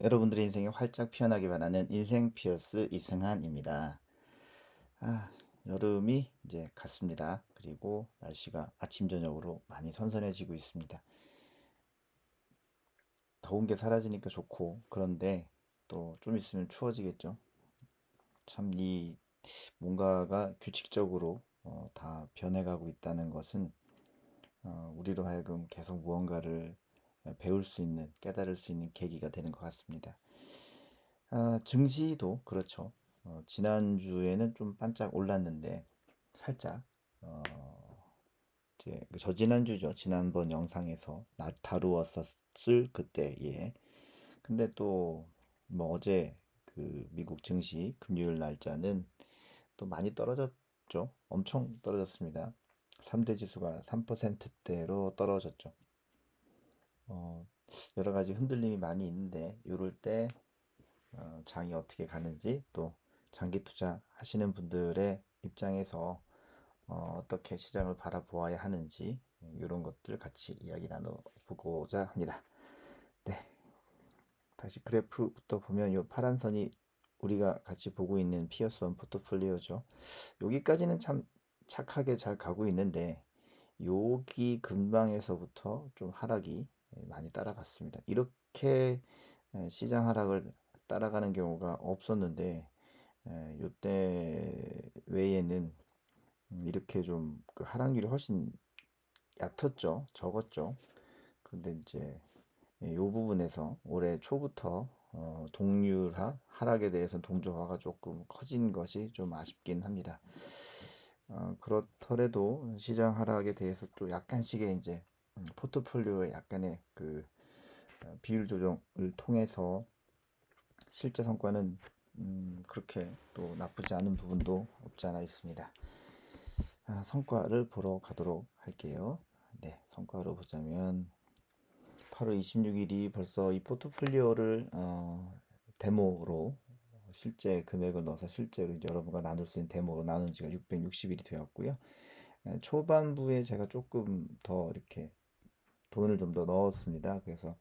여러분들의 인생이 활짝 피어나기 바라는 인생 피어스 이승한입니다. 여름이 이제 갔습니다. 그리고 날씨가 아침 저녁으로 많이 선선해지고 있습니다. 더운 게 사라지니까 좋고 그런데 또 좀 있으면 추워지겠죠. 참 이 뭔가가 규칙적으로 다 변해가고 있다는 것은 우리로 하여금 계속 무언가를 배울 수 있는, 깨달을 수 있는 계기가 되는 것 같습니다. 증시도 그렇죠. 지난주에는 좀 반짝 올랐는데 살짝 어, 이제 그 저지난주죠. 지난번 영상에서 다루었었을 그때에. 근데 또 뭐 어제 그 미국 증시 금요일 날짜는 또 많이 떨어졌죠. 엄청 떨어졌습니다. 3대 지수가 3%대로 떨어졌죠. 어, 여러 가지 흔들림이 많이 있는데 이럴 때 장이 어떻게 가는지 또 장기 투자 하시는 분들의 입장에서 떻게 시장을 바라보아야 하는지 이런 것들 같이 이야기 나눠보고자 합니다. 네, 다시 그래프부터 보면 이 파란 선이 우리가 같이 보고 있는 피어스원 포트폴리오죠. 여기까지는 참 착하게 잘 가고 있는데 여기 근방에서부터 좀 하락이 많이 따라갔습니다. 이렇게 시장 하락을 따라가는 경우가 없었는데 요때 외에는 이렇게 좀 그 하락률이 훨씬 얕았죠. 적었죠. 근데 이제 요 부분에서 올해 초부터 동률화 하락에 대해서 동조화가 조금 커진 것이 좀 아쉽긴 합니다. 그렇더라도 시장 하락에 대해서 또 약간씩의 이제 포트폴리오의 약간의 그 비율 조정을 통해서 실제 성과는 그렇게 또 나쁘지 않은 부분도 없지 않아 있습니다. 성과를 보러 가도록 할게요. 네, 성과로 보자면 8월 26일이 벌써 이 포트폴리오를 데모로 실제 금액을 넣어서 실제로 여러분과 나눌 수 있는 데모로 나눈 지가 660일이 되었고요. 초반부에 제가 조금 더 이렇게 돈을 좀 더 넣었습니다. 그래서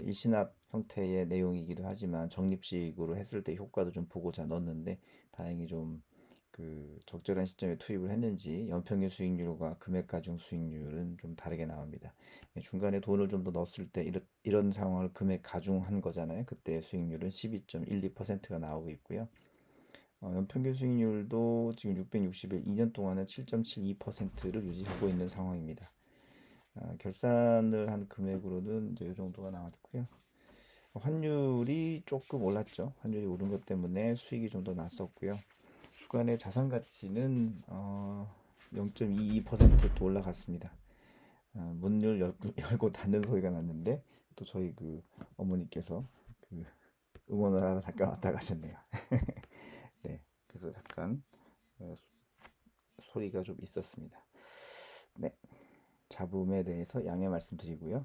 일시납 형태의 내용이기도 하지만 적립식으로 했을 때 효과도 좀 보고자 넣었는데 다행히 좀 그 적절한 시점에 투입을 했는지 연평균 수익률과 금액 가중 수익률은 좀 다르게 나옵니다. 중간에 돈을 좀 더 넣었을 때 이런 상황을 금액 가중한 거잖아요. 그때 수익률은 12.12%가 나오고 있고요. 연평균 수익률도 지금 660일 2년 동안은 7.72%를 유지하고 있는 상황입니다. 결산을 한 금액으로는 이제 이 정도가 나왔고요. 환율이 조금 올랐죠. 환율이 오른 것 때문에 수익이 좀 더 났었고요. 주간의 자산 가치는 0.22%또 올라갔습니다. 문을 열고 닫는 소리가 났는데 또 저희 그 어머니께서 그 응원을 하러 잠깐 왔다 가셨네요. 네, 그래서 약간 어, 소리가 좀 있었습니다. 네, 잡음에 대해서 양해 말씀드리고요.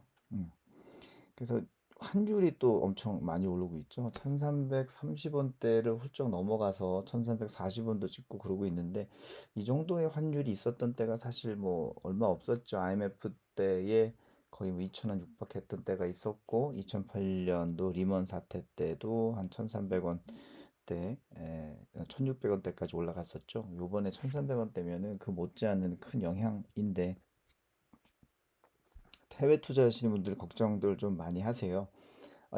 그래서 환율이 또 엄청 많이 오르고 있죠. 1330원대를 훌쩍 넘어가서 1340원도 찍고 그러고 있는데 이 정도의 환율이 있었던 때가 사실 뭐 얼마 없었죠. IMF 때에 거의 뭐 2000원 육박했던 때가 있었고 2008년도 리먼 사태 때도 한 1300원대, 1600원대까지 올라갔었죠. 요번에 1300원대면은 그 못지않은 큰 영향인데 해외 투자하시는 분들 걱정들 좀 많이 하세요.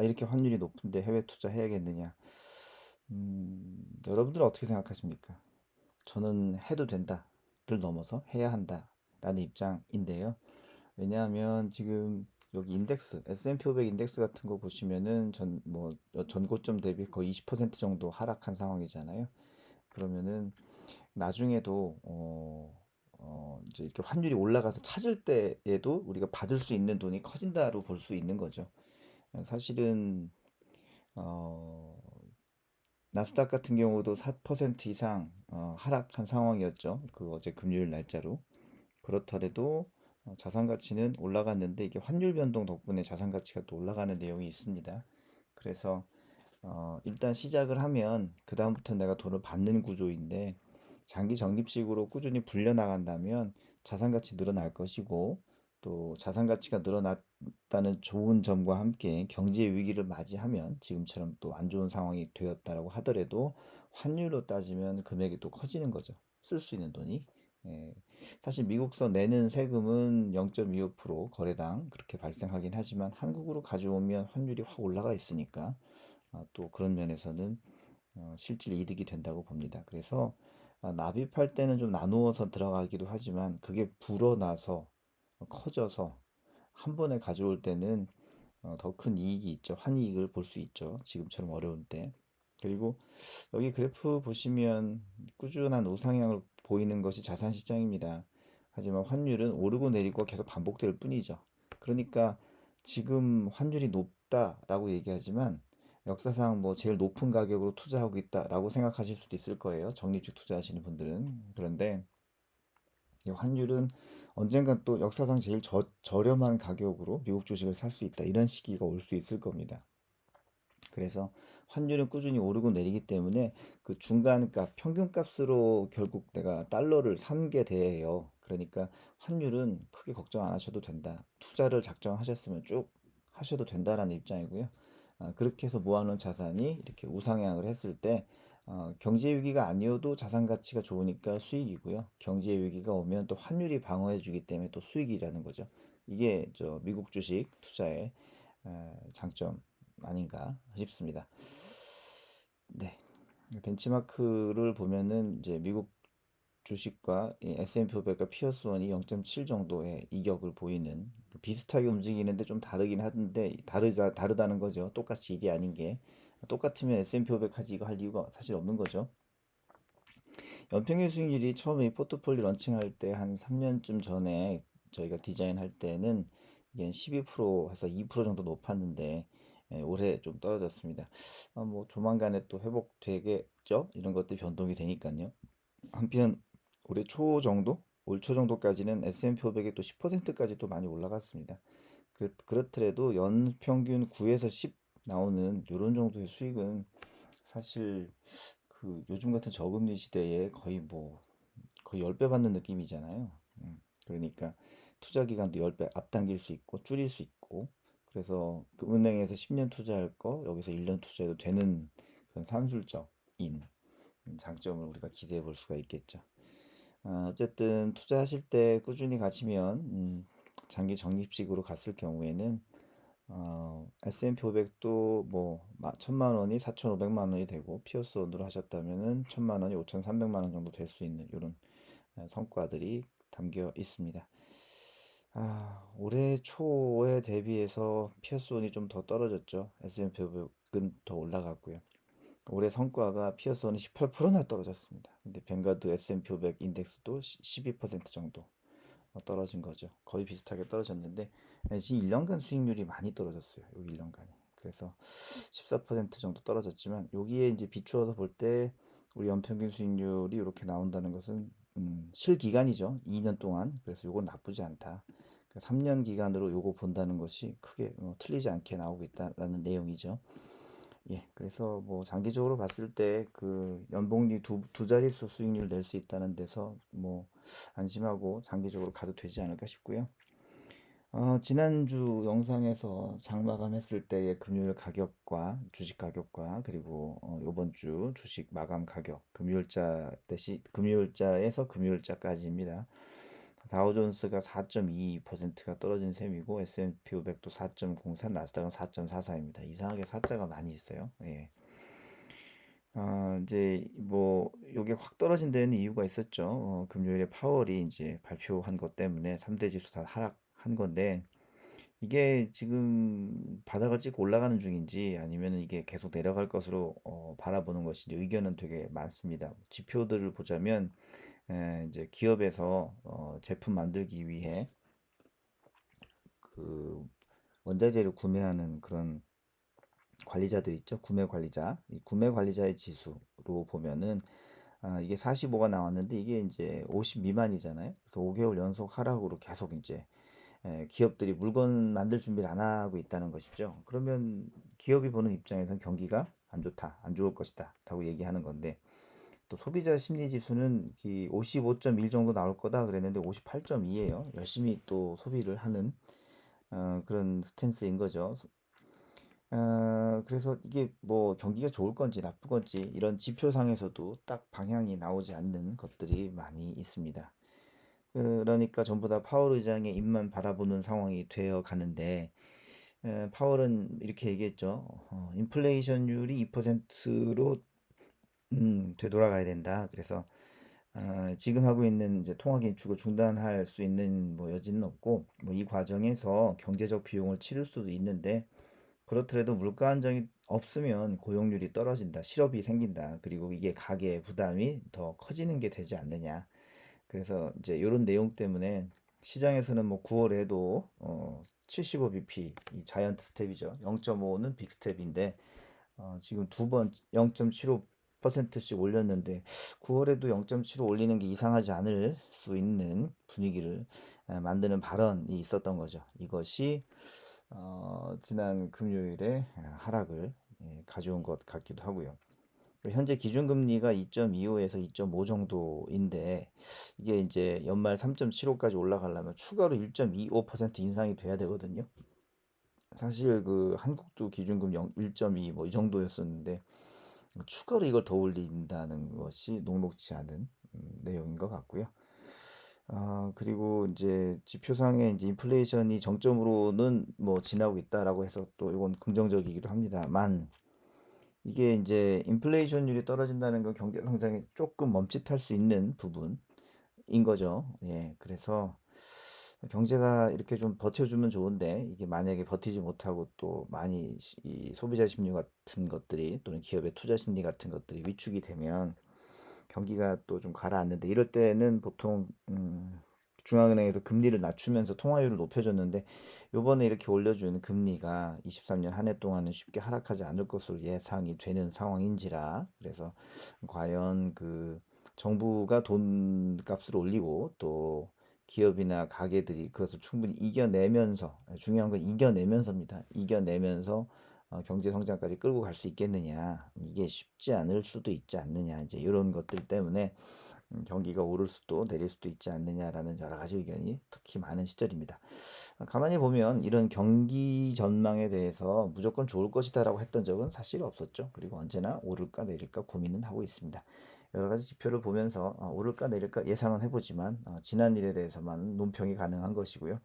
이렇게 환율이 높은데 해외 투자해야겠느냐? 여러분들은 어떻게 생각하십니까? 저는 해도 된다를 넘어서 해야 한다라는 입장인데요. 왜냐하면 지금 여기 인덱스, S&P 500 인덱스 같은 거 보시면은 전고점 대비 거의 20% 정도 하락한 상황이잖아요. 그러면은 나중에도 이제 이렇게 환율이 올라가서 찾을 때에도 우리가 받을 수 있는 돈이 커진다로 볼 수 있는 거죠. 사실은 어, 나스닥 같은 경우도 4% 이상 하락한 상황이었죠. 그 어제 금요일 날짜로. 그렇더라도 자산 가치는 올라갔는데 이게 환율 변동 덕분에 자산 가치가 또 올라가는 내용이 있습니다. 그래서 일단 시작을 하면 그다음부터 내가 돈을 받는 구조인데 장기 적립식으로 꾸준히 불려 나간다면 자산 가치 늘어날 것이고 또 자산 가치가 늘어났다는 좋은 점과 함께 경제 위기를 맞이하면 지금처럼 또 안 좋은 상황이 되었다라고 하더라도 환율로 따지면 금액이 또 커지는 거죠. 쓸 수 있는 돈이. 예, 사실 미국서 내는 세금은 0.25% 거래당 그렇게 발생하긴 하지만 한국으로 가져오면 환율이 확 올라가 있으니까 또 그런 면에서는 실질 이득이 된다고 봅니다. 그래서 납입할 때는 좀 나누어서 들어가기도 하지만 그게 불어나서 커져서 한 번에 가져올 때는 더 큰 이익이 있죠. 환이익을 볼 수 있죠. 지금처럼 어려울 때. 그리고 여기 그래프 보시면 꾸준한 우상향을 보이는 것이 자산 시장입니다. 하지만 환율은 오르고 내리고 계속 반복될 뿐이죠. 그러니까 지금 환율이 높다라고 얘기하지만 역사상 뭐 제일 높은 가격으로 투자하고 있다라고 생각하실 수도 있을 거예요. 적립식 투자하시는 분들은. 그런데 이 환율은 언젠간 또 역사상 제일 저렴한 가격으로 미국 주식을 살 수 있다. 이런 시기가 올 수 있을 겁니다. 그래서 환율은 꾸준히 오르고 내리기 때문에 그 중간값, 평균값으로 결국 내가 달러를 산 게 돼요. 그러니까 환율은 크게 걱정 안 하셔도 된다. 투자를 작정하셨으면 쭉 하셔도 된다라는 입장이고요. 그렇게 해서 모아놓은 자산이 이렇게 우상향을 했을 때 경제 위기가 아니어도 자산 가치가 좋으니까 수익이고요. 경제 위기가 오면 또 환율이 방어해 주기 때문에 또 수익이라는 거죠. 이게 저 미국 주식 투자의 장점 아닌가 싶습니다. 네. 벤치마크를 보면은 이제 미국 주식과 S&P 500과 피어스원이 0.7 정도의 이격을 보이는 비슷하게 움직이는데 좀 다르긴 하던데 다르다는 거죠. 똑같이 일이 아닌 게 똑같으면 S&P 500 하지 이거 할 이유가 사실 없는 거죠. 연평균 수익률이 처음에 이 포트폴리오 런칭할 때 한 3년쯤 전에 저희가 디자인할 때는 이게 12%에서 2% 정도 높았는데 올해 좀 떨어졌습니다. 뭐 조만간에 또 회복되겠죠? 이런 것들이 변동이 되니까요. 한편 올해 초 정도, 올 초 정도까지는 S&P 500이 또 10%까지 또 많이 올라갔습니다. 그렇더라도 연평균 9에서 10 나오는 이런 정도의 수익은 사실 그 요즘 같은 저금리 시대에 거의 10배 받는 느낌이잖아요. 그러니까 투자 기간도 10배 앞당길 수 있고 줄일 수 있고 그래서 그 은행에서 10년 투자할 거 여기서 1년 투자해도 되는 그런 산술적인 장점을 우리가 기대해 볼 수가 있겠죠. 어쨌든 투자하실 때 꾸준히 가시면 장기 적립식으로 갔을 경우에는 S&P 500도 뭐 1천만 원이 4,500만 원이 되고 피어스원으로 하셨다면은 1천만 원이 5,300만 원 정도 될 수 있는 이런 성과들이 담겨 있습니다. 올해 초에 대비해서 피어스원이 좀 더 떨어졌죠. S&P 500은 더 올라갔고요. 올해 성과가 피어스원은 18%나 떨어졌습니다. 근데 뱅가드 S&P 500 인덱스도 12% 정도 떨어진 거죠. 거의 비슷하게 떨어졌는데 지금 1년간 수익률이 많이 떨어졌어요. 여기 1년간이. 그래서 14% 정도 떨어졌지만 여기에 이제 비추어서 볼 때 우리 연평균 수익률이 이렇게 나온다는 것은 실기간이죠. 2년 동안. 그래서 이건 나쁘지 않다. 3년 기간으로 요거 본다는 것이 크게 틀리지 않게 나오고 있다라는 내용이죠. 예, 그래서 뭐 장기적으로 봤을 때 그 연봉리 두 자릿수 수익률 낼 수 있다는 데서 뭐 안심하고 장기적으로 가도 되지 않을까 싶고요. 지난주 영상에서 장 마감했을 때의 금요일 가격과 주식 가격과 그리고 이번 주 주식 마감 가격 금요일자에서 금요일자까지입니다. 다우존스가 4.22%가 떨어진 셈이고 S&P 500도 4.04, 나스닥은 4.44입니다. 이상하게 4자가 많이 있어요. 예. 이제 뭐 요게 확 떨어진 데는 이유가 있었죠. 금요일에 파월이 이제 발표한 것 때문에 3대 지수 다 하락한 건데 이게 지금 바닥을 찍고 올라가는 중인지 아니면 이게 계속 내려갈 것으로 바라보는 것인지 의견은 되게 많습니다. 지표들을 보자면 이제 기업에서 제품 만들기 위해 그 원자재를 구매하는 그런 관리자들 있죠. 구매 관리자. 이 구매 관리자의 지수로 보면은 이게 45가 나왔는데 이게 이제 50 미만이잖아요. 그래서 5개월 연속 하락으로 계속 이제 기업들이 물건 만들 준비를 안 하고 있다는 것이죠. 그러면 기업이 보는 입장에선 경기가 안 좋다, 안 좋을 것이다 라고 얘기하는 건데 또 소비자 심리 지수는 55.1 정도 나올 거다 그랬는데 58.2예요. 열심히 또 소비를 하는 그런 스탠스인 거죠. 그래서 이게 뭐 경기가 좋을 건지 나쁠 건지 이런 지표상에서도 딱 방향이 나오지 않는 것들이 많이 있습니다. 그러니까 전부 다 파월 의장의 입만 바라보는 상황이 되어 가는데, 파월은 이렇게 얘기했죠. 인플레이션율이 2%로 되돌아가야 된다. 그래서 지금 하고 있는 이제 통화 긴축을 중단할 수 있는 뭐 여지는 없고, 뭐 이 과정에서 경제적 비용을 치를 수도 있는데, 그렇더라도 물가 안정이 없으면 고용률이 떨어진다, 실업이 생긴다, 그리고 이게 가계 부담이 더 커지는 게 되지 않느냐. 그래서 이제 이런 내용 때문에 시장에서는 뭐 9월에도 75bp 이 자이언트 스텝이죠. 0.5는 빅 스텝인데 지금 두 번 0.75%씩 올렸는데 9월에도 0.75 올리는 게 이상하지 않을 수 있는 분위기를 만드는 발언이 있었던 거죠. 이것이 지난 금요일에 하락을 가져온 것 같기도 하고요. 현재 기준금리가 2.25에서 2.5 정도인데 이게 이제 연말 3.75까지 올라가려면 추가로 1.25% 인상이 돼야 되거든요. 사실 그 한국도 기준금 1.2 뭐 이 정도였었는데 추가로 이걸 더 올린다는 것이 녹록지 않은 내용인 것 같고요. 그리고 이제 지표상에 이제 인플레이션이 정점으로는 뭐 지나고 있다라고 해서 또 이건 긍정적이기도 합니다만 이게 이제 인플레이션율이 떨어진다는 건 경제 성장이 조금 멈칫할 수 있는 부분인 거죠. 예, 그래서 경제가 이렇게 좀 버텨주면 좋은데 이게 만약에 버티지 못하고 또 많이 이 소비자 심리 같은 것들이 또는 기업의 투자 심리 같은 것들이 위축이 되면 경기가 또 좀 가라앉는데 이럴 때는 보통 중앙은행에서 금리를 낮추면서 통화율을 높여줬는데 요번에 이렇게 올려준 금리가 23년 한 해 동안은 쉽게 하락하지 않을 것으로 예상이 되는 상황인지라 그래서 과연 그 정부가 돈값을 올리고 또 기업이나 가게들이 그것을 충분히 이겨내면서 중요한 건 이겨내면서입니다. 이겨내면서 경제 성장까지 끌고 갈 수 있겠느냐 이게 쉽지 않을 수도 있지 않느냐 이제 이런 것들 때문에 경기가 오를 수도 내릴 수도 있지 않느냐라는 여러 가지 의견이 특히 많은 시절입니다. 가만히 보면 이런 경기 전망에 대해서 무조건 좋을 것이다라고 했던 적은 사실 없었죠. 그리고 언제나 오를까 내릴까 고민은 하고 있습니다. 여러 가지 지표를 보면서 오를까 내릴까 예상은 해보지만 지난 일에 대해서만 논평이 가능한 것이고요.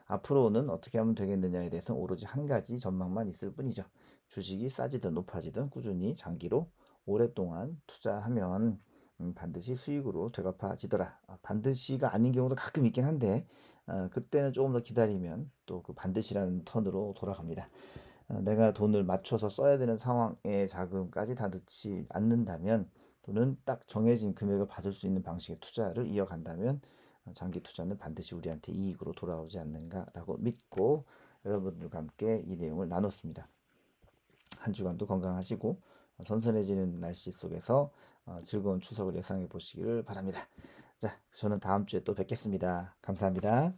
앞으로는 어떻게 하면 되겠느냐에 대해서 오로지 한 가지 전망만 있을 뿐이죠. 주식이 싸지든 높아지든 꾸준히 장기로 오랫동안 투자하면 반드시 수익으로 되갚아지더라. 반드시가 아닌 경우도 가끔 있긴 한데 그때는 조금 더 기다리면 또 그 반드시라는 턴으로 돌아갑니다. 내가 돈을 맞춰서 써야 되는 상황에 자금까지 다 넣지 않는다면 또는 딱 정해진 금액을 받을 수 있는 방식의 투자를 이어간다면 장기 투자는 반드시 우리한테 이익으로 돌아오지 않는가라고 믿고 여러분들과 함께 이 내용을 나눴습니다. 한 주간도 건강하시고 선선해지는 날씨 속에서 즐거운 추석을 예상해 보시기를 바랍니다. 자, 저는 다음 주에 또 뵙겠습니다. 감사합니다.